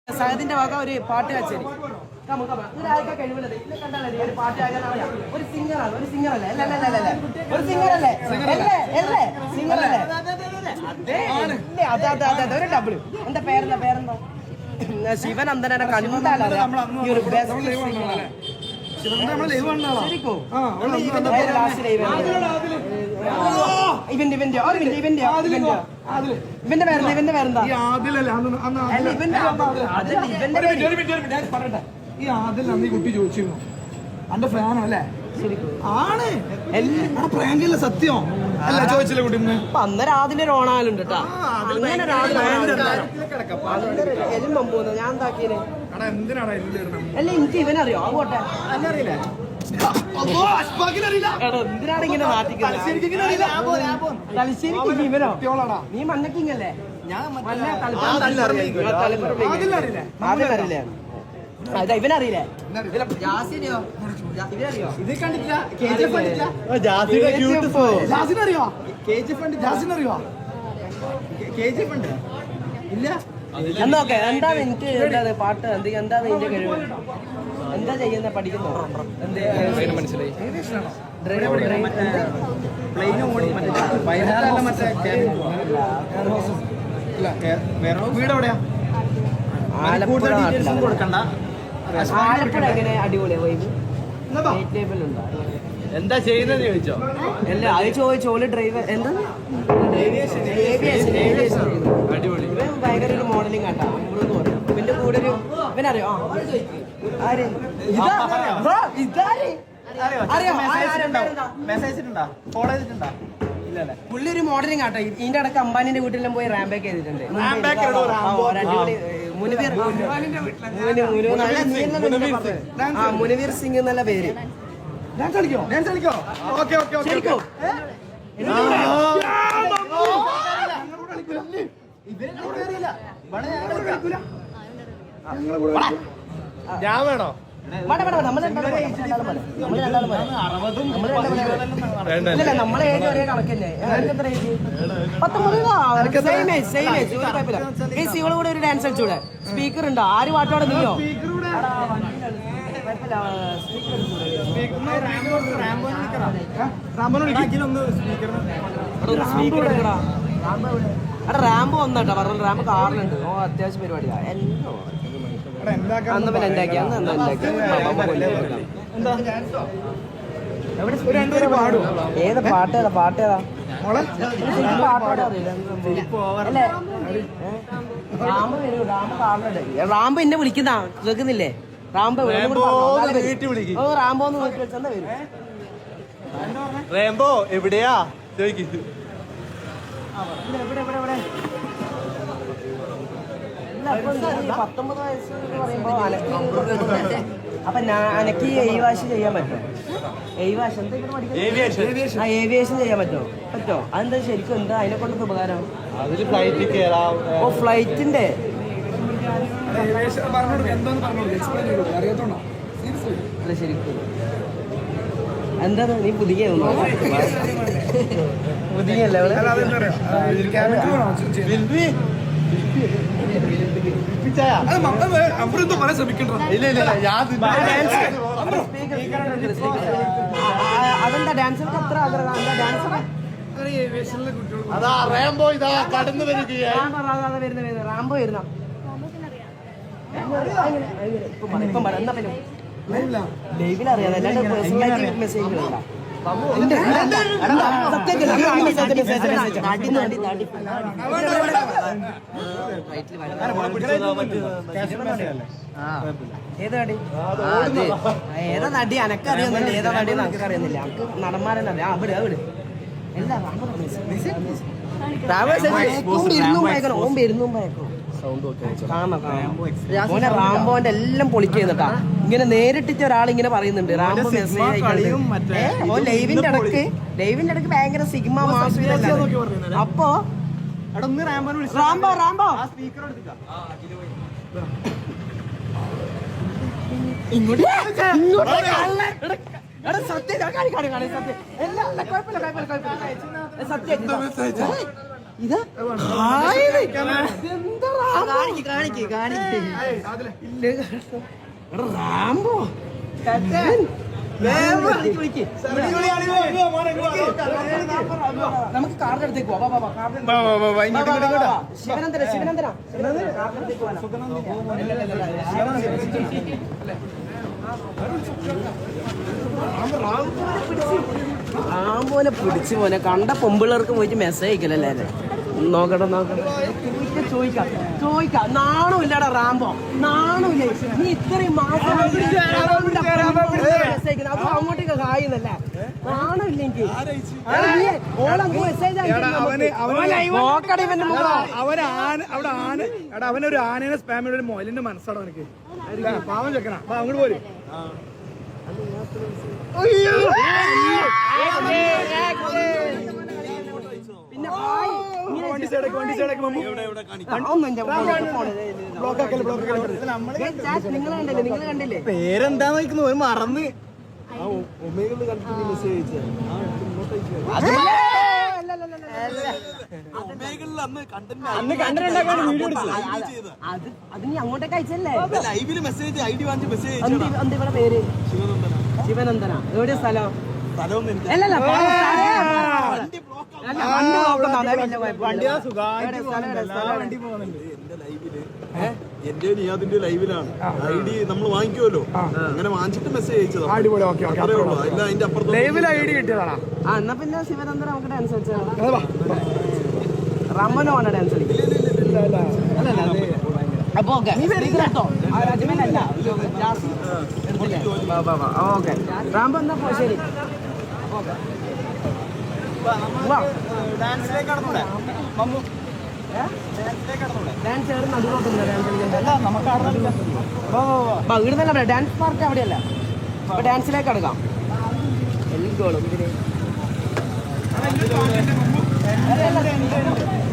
സഹദിന്റെ വക ഒരു പാട്ട് കച്ചേരി ഒരാൾക്ക് കഴിവുള്ളത് ഇന്നെ കണ്ടാലേ ഒരു പാട്ട് ഒരു സിംഗറാണ് ഒരു സിംഗറല്ലേ ഒരു സിംഗറല്ലേ സിംഗറല്ലേ അതെ ഒരു ഡബിൾ എന്താ പേരെന്താ ശിവനന്ദനെ കണ്ടാലറിയാം ഈ ഒരു ഇവന്റെ പേരെന്താ ഈ ആദിൽ അന്ന് ഈ കുട്ടി ചോദിച്ചിരുന്നു അന്റെ ഫാനോ അല്ലേ ആണ് പ്രാങ്കല്ല സത്യം അല്ല ചോദിച്ചില്ല കുട്ടി അന്നേരം ആദിലൊരു ഓണാലുണ്ട് കേട്ടോ അങ്ങനെ ഞാൻ എന്താക്കിയത് അല്ല എനിക്ക് ഇവനറിയോ ആ പോട്ടെ എന്തിനാണ് ഇങ്ങനെ നാട്ടിക്കുന്നത് ഇവനോ നീ മണ്ണക്കിങ്ങല്ലേ അതിലറിയില്ലേ അതാ ഇവനറിയില്ലേ ഇത് കണ്ടിട്ടില്ല ഇല്ല എന്നോക്കെ എന്താണ് എനിക്ക് എന്താണ് പാട്ട് എന്താണ് നിന്റെ കഴിവ് എന്താ ചെയ്യുന്ന പഠിക്കുന്നോ മനസ്സിലായി ആലപ്പുഴ എങ്ങനെ അടിപൊളിയാ വൈബ് എന്താ ചെയ്യുന്നത് ചോദിച്ചോ അല്ല അത് ചോദിച്ചോള് ഡ്രൈവർ എന്താ അടിപൊളി ഭയങ്കര ഒരു മോഡലിംഗ് ആട്ടാ ഇവന്റെ കൂടെ ഒരു ഇവനറിയോ ആര് പുള്ളി ഒരു മോഡലിംഗ് ആട്ടോ ഇതിന്റെ അടക്കം അംബാനിന്റെ വീട്ടിലെല്ലാം പോയി റാംബാക്ക് ചെയ്തിട്ടുണ്ട് മുനവീർ സിംഗ് എന്നുള്ള പേര് ശരിക്കും ഞാൻ വേണോ നമ്മളെ ഏജ് ഒരേ കണക്കല്ലേ 19 കൂടെ ഒരു ഡാൻസ് കളിച്ചൂടെ സ്പീക്കർ ഉണ്ടോ ആര് പാട്ടോടെ നീയോ റാമ്പ് വന്നോട്ടോ പറഞ്ഞു റാമ്പ് കാറിലുണ്ട് ഓ അത്യാവശ്യം പരിപാടിയാ അന്ന് പിന്നെ ഉണ്ടാക്കി ഏതാ പാട്ടേതാ റാമ്പ് എന്നെ വിളിക്കുന്ന കേൾക്കുന്നില്ലേ റാമ്പ് ഓ റാമ്പോന്ന് നോക്കി വെച്ചാ വരും റേംബോ എവിടെയാ ചോദിക്കും 19 വയസ്സ് എന്ന് പറയുമ്പോ അപ്പൊ അനക്ക് ഏവിയേഷൻ ചെയ്യാൻ പറ്റുമോ ഏവിയേഷൻ ചെയ്യാൻ പറ്റുമോ അതെന്താ ശരിക്കും എന്താ അതിനെ കൊണ്ട് ഉപകാരം ഓ ഫ്ലൈറ്റിന്റെ അല്ല ശരിക്കും എന്താ നീ പുതിയല്ലേ അതെന്താ ഡാൻസർക്ക് അത്ര ആഗ്രഹം എന്താ ഡാൻസർ റാംബോ ഇതാ കടന്നു വരുന്ന റാംബോ വരുന്ന ലൈവിൽ അറിയാം അല്ലാണ്ട് പേഴ്സണലായിട്ട് മെസ്സേജ് വേണ്ട ഏതാ നടി അനക്കറിയൊന്നുമില്ല ഏതാ നടി നമുക്കറിയുന്നില്ല നമുക്ക് നടന്മാരെന്നെ അറിയാം അവിടെ എല്ലാം റാംബോന്റെ എല്ലാം പൊളിക്കുന്നുട്ടാ ഇങ്ങനെ നേരിട്ടിട്ട് ഒരാൾ ഇങ്ങനെ പറയുന്നുണ്ട് റാംബോ മെസ്സേജ് ലൈവിന്റെ ഇടക്ക് ഭയങ്കര സിഗ്മ മാസ് അപ്പൊ റാംബോ സത്യം ഇതാ റാംബോ നമുക്ക് കാറിന്റെ അടുത്തേക്ക് പോവാം ശിവനന്ദന ശിവനന്ദന റാംബോനെ പിടിച്ചു പോനെ കണ്ട പൊമ്പിള്ളേർക്ക് പോയിട്ട് മെസ്സേജ് അയക്കലല്ലേ നോക്കട്ടെ ചോദിക്കാം നാണമില്ലടാ റാംബോ നാണമില്ലേ നീ ഇത്രയും മാസം അത് അങ്ങോട്ടേക്ക് കായുന്നല്ലേ നാണമില്ല എനിക്ക് അവനൊരു ആനേനെ സ്പാമിയുടെ ഒരു മൊയിലിന്റെ മനസ്സാണ് അവനക്ക് പാവം ചെക്കനാ അങ്ങോട്ട് പോര് പിന്നെ നിങ്ങൾ കണ്ടില്ലേ പേരെന്താ നോക്കുന്നു മറന്ന് അത് നീ അങ്ങോട്ടേക്ക് അയച്ചല്ലേ ലൈവില് മെസ്സേജ് ഐ ഡി വാങ്ങിച്ച് മെസ്സേജ് ഇവിടെ പേര് ശിവനന്ദന എവിടെ സ്ഥലം അല്ലല്ല എന്റെ നിയാദിന്റെ ലൈവിലാണ് ഐ ഡി നമ്മൾ വാങ്ങിക്കുമല്ലോ അങ്ങനെ വാങ്ങിച്ചിട്ട് മെസ്സേജ് അയച്ചതാ അത്രേ ഉള്ളൂ അല്ല അതിന്റെ അപ്പുറത്ത് ഐ ഡി കിട്ടിയതാണ് എന്നാ പിന്നെ ശിവനന്ദന നമുക്ക് ഡാൻസ് കളിച്ചാൽ റമ്മനോ ആണ് ഡാൻസ് കളിക്കുന്നത് അപ്പൊ ഓക്കെ അജ്മലല്ല ഓക്കെ റാംബോ എന്നാ പോ ശരി ഡാൻസിലേക്ക് കടന്നൂടെ ഡാൻസ് ഏറെ നടുറോട്ടുണ്ട് ഇവിടുന്നല്ല ഡാൻസ് പാർക്ക് അവിടെയല്ല അപ്പൊ ഡാൻസിലേക്ക് എടുക്കാം എല്ലോളും ഇതിന്